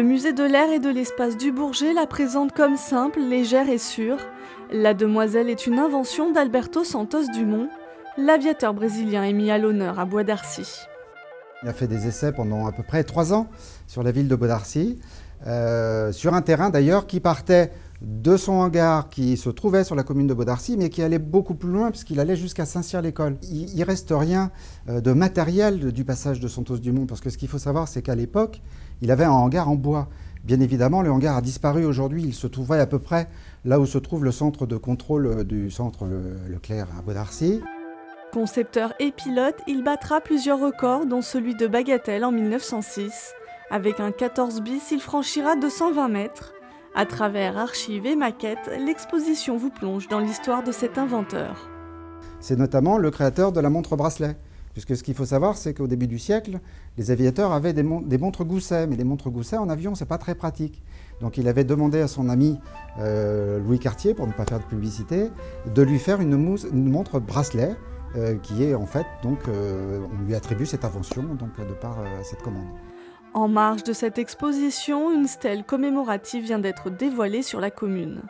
Le musée de l'air et de l'espace du Bourget la présente comme simple, légère et sûre. La demoiselle est une invention d'Alberto Santos Dumont. L'aviateur brésilien est mis à l'honneur à Bois d'Arcy. Il a fait des essais pendant à peu près 3 ans sur la ville de Bois d'Arcy, sur un terrain d'ailleurs qui partait de son hangar qui se trouvait sur la commune de Bois d'Arcy, mais qui allait beaucoup plus loin puisqu'il allait jusqu'à Saint-Cyr-l'École. Il ne reste rien de matériel du passage de Santos Dumont, parce que ce qu'il faut savoir, c'est qu'à l'époque, il avait un hangar en bois. Bien évidemment, le hangar a disparu aujourd'hui. Il se trouvait à peu près là où se trouve le centre de contrôle du centre Leclerc à Bois d'Arcy. Concepteur et pilote, il battra plusieurs records, dont celui de Bagatelle en 1906. Avec un 14 bis, il franchira 220 mètres. À travers archives et maquettes, l'exposition vous plonge dans l'histoire de cet inventeur. C'est notamment le créateur de la montre bracelet. Puisque ce qu'il faut savoir, c'est qu'au début du siècle, les aviateurs avaient des montres Gousset. Mais les montres Gousset en avion, c'est pas très pratique. Donc il avait demandé à son ami Louis Cartier, pour ne pas faire de publicité, de lui faire une montre bracelet, qui est en fait, donc, on lui attribue cette invention donc, de par cette commande. En marge de cette exposition, une stèle commémorative vient d'être dévoilée sur la commune.